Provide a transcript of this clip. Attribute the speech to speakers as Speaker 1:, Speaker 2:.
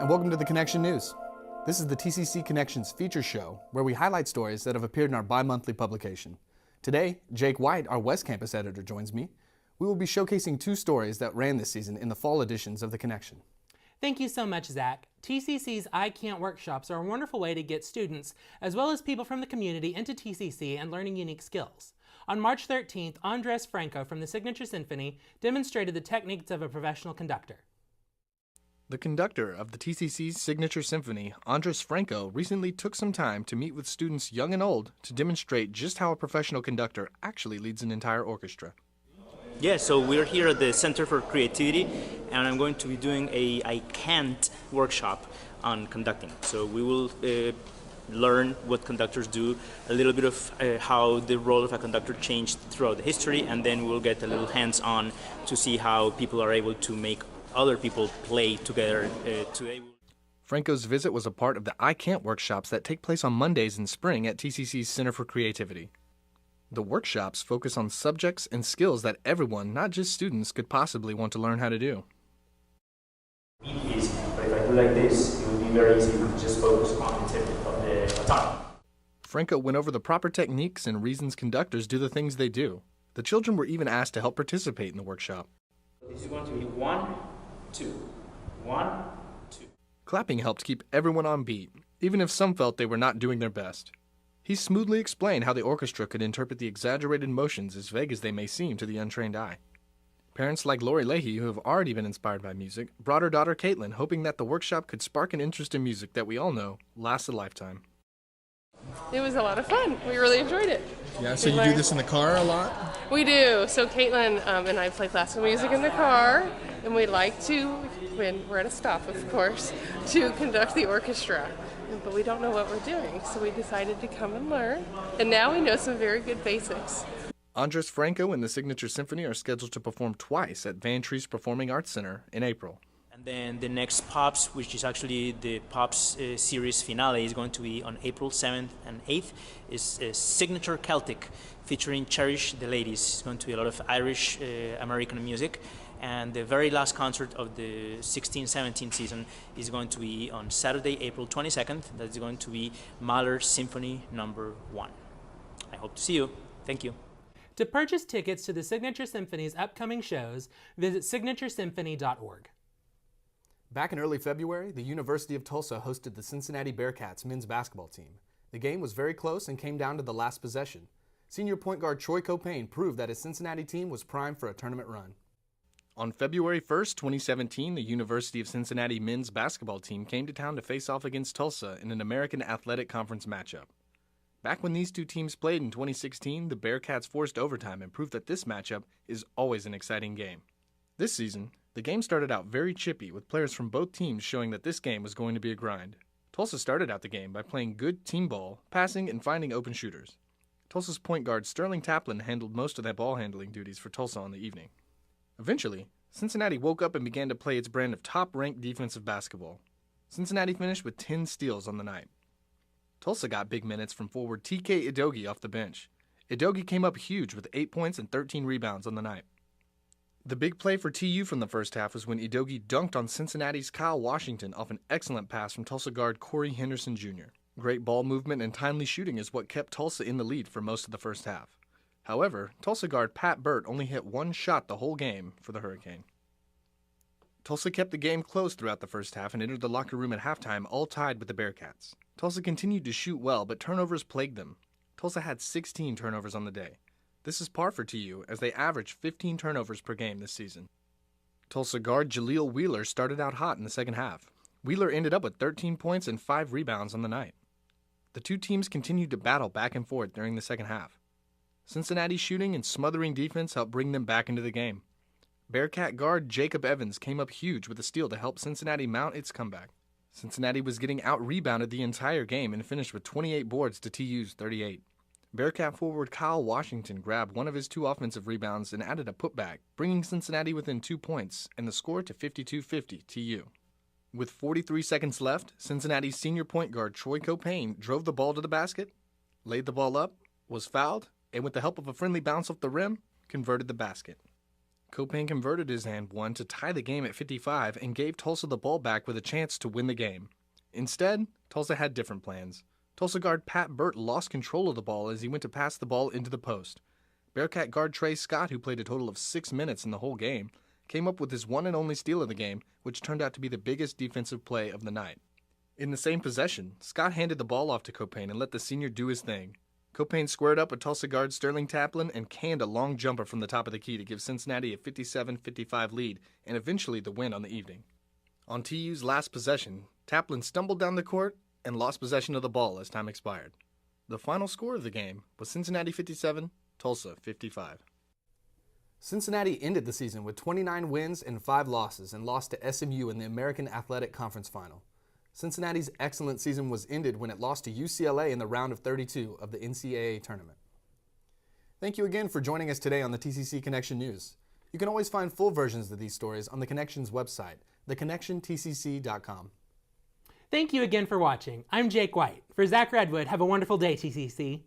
Speaker 1: and welcome to the Connection News. This is the TCC Connections feature show where we highlight stories that have appeared in our bi-monthly publication. Today, Jake White, our West Campus editor, joins me. We will be showcasing two stories that ran this season in the fall editions of the Connection.
Speaker 2: Thank you so much, Zach. TCC's I Can't workshops are a wonderful way to get students, as well as people from the community, into TCC and learning unique skills. On March 13th, Andres Franco from the Signature Symphony demonstrated the techniques of a professional conductor.
Speaker 1: The conductor of the TCC's Signature Symphony, Andres Franco, recently took some time to meet with students young and old to demonstrate just how a professional conductor actually leads an entire orchestra.
Speaker 3: Yeah, so we're here at the Center for Creativity, and I'm going to be doing a I Can't workshop on conducting. So we will learn what conductors do, a little bit of how the role of a conductor changed throughout the history, and then we'll get a little hands-on to see how people are able to make other people play together today.
Speaker 1: Franco's visit was a part of the I Can't workshops that take place on Mondays in spring at TCC's Center for Creativity. The workshops focus on subjects and skills that everyone, not just students, could possibly want to learn how to do.
Speaker 3: Easy, but if I do like this, it would be very easy to just focus on the tip of the baton.
Speaker 1: Franco went over the proper techniques and reasons conductors do the things they do. The children were even asked to help participate in the workshop.
Speaker 3: This is going to be 1, 2, 1, 2.
Speaker 1: Clapping helped keep everyone on beat, even if some felt they were not doing their best. He smoothly explained how the orchestra could interpret the exaggerated motions as vague as they may seem to the untrained eye. Parents like Lori Leahy, who have already been inspired by music, brought her daughter Caitlin, hoping that the workshop could spark an interest in music that we all know lasts a lifetime.
Speaker 4: It was a lot of fun. We really enjoyed it.
Speaker 5: Yeah, so you do this in the car a lot?
Speaker 4: We do. So Caitlin and I play classical music in the car, and we like to, when we're at a stop, of course, to conduct the orchestra. But we don't know what we're doing, so we decided to come and learn. And now we know some very good basics.
Speaker 1: Andres Franco and the Signature Symphony are scheduled to perform twice at Van Treese Performing Arts Center in April.
Speaker 3: And then the next Pops, which is actually the Pops series finale, is going to be on April 7th and 8th. Is Signature Celtic, featuring Cherish the Ladies. It's going to be a lot of Irish American music. And the very last concert of the 16-17 season is going to be on Saturday, April 22nd. That's going to be Mahler Symphony No. 1. I hope to see you. Thank you.
Speaker 2: To purchase tickets to the Signature Symphony's upcoming shows, visit signaturesymphony.org.
Speaker 1: Back in early February, the University of Tulsa hosted the Cincinnati Bearcats men's basketball team. The game was very close and came down to the last possession. Senior point guard Troy Copain proved that his Cincinnati team was primed for a tournament run. On February 1st, 2017, the University of Cincinnati men's basketball team came to town to face off against Tulsa in an American Athletic Conference matchup. Back when these two teams played in 2016, the Bearcats forced overtime and proved that this matchup is always an exciting game. This season, the game started out very chippy, with players from both teams showing that this game was going to be a grind. Tulsa started out the game by playing good team ball, passing, and finding open shooters. Tulsa's point guard Sterling Taplin handled most of the ball handling duties for Tulsa on the evening. Eventually, Cincinnati woke up and began to play its brand of top-ranked defensive basketball. Cincinnati finished with 10 steals on the night. Tulsa got big minutes from forward TK Idogi off the bench. Idogi came up huge with 8 points and 13 rebounds on the night. The big play for TU from the first half was when Idogi dunked on Cincinnati's Kyle Washington off an excellent pass from Tulsa guard Corey Henderson Jr. Great ball movement and timely shooting is what kept Tulsa in the lead for most of the first half. However, Tulsa guard Pat Burt only hit one shot the whole game for the Hurricane. Tulsa kept the game close throughout the first half and entered the locker room at halftime all tied with the Bearcats. Tulsa continued to shoot well, but turnovers plagued them. Tulsa had 16 turnovers on the day. This is par for TU, as they averaged 15 turnovers per game this season. Tulsa guard Jaleel Wheeler started out hot in the second half. Wheeler ended up with 13 points and 5 rebounds on the night. The two teams continued to battle back and forth during the second half. Cincinnati's shooting and smothering defense helped bring them back into the game. Bearcat guard Jacob Evans came up huge with a steal to help Cincinnati mount its comeback. Cincinnati was getting out-rebounded the entire game and finished with 28 boards to TU's 38. Bearcat forward Kyle Washington grabbed one of his 2 offensive rebounds and added a putback, bringing Cincinnati within 2 points and the score to 52-50 TU. With 43 seconds left, Cincinnati's senior point guard Troy Copain drove the ball to the basket, laid the ball up, was fouled, and with the help of a friendly bounce off the rim, converted the basket. Copain converted his and one to tie the game at 55 and gave Tulsa the ball back with a chance to win the game. Instead, Tulsa had different plans. Tulsa guard Pat Burt lost control of the ball as he went to pass the ball into the post. Bearcat guard Trey Scott, who played a total of 6 minutes in the whole game, came up with his one and only steal of the game, which turned out to be the biggest defensive play of the night. In the same possession, Scott handed the ball off to Copain and let the senior do his thing. Copain squared up with Tulsa guard Sterling Taplin and canned a long jumper from the top of the key to give Cincinnati a 57-55 lead and eventually the win on the evening. On TU's last possession, Taplin stumbled down the court and lost possession of the ball as time expired. The final score of the game was Cincinnati 57, Tulsa 55. Cincinnati ended the season with 29 wins and 5 losses and lost to SMU in the American Athletic Conference Final. Cincinnati's excellent season was ended when it lost to UCLA in the round of 32 of the NCAA tournament. Thank you again for joining us today on the TCC Connection News. You can always find full versions of these stories on the Connection's website, theconnectiontcc.com.
Speaker 2: Thank you again for watching. I'm Jake White. For Zach Redwood, have a wonderful day, TCC.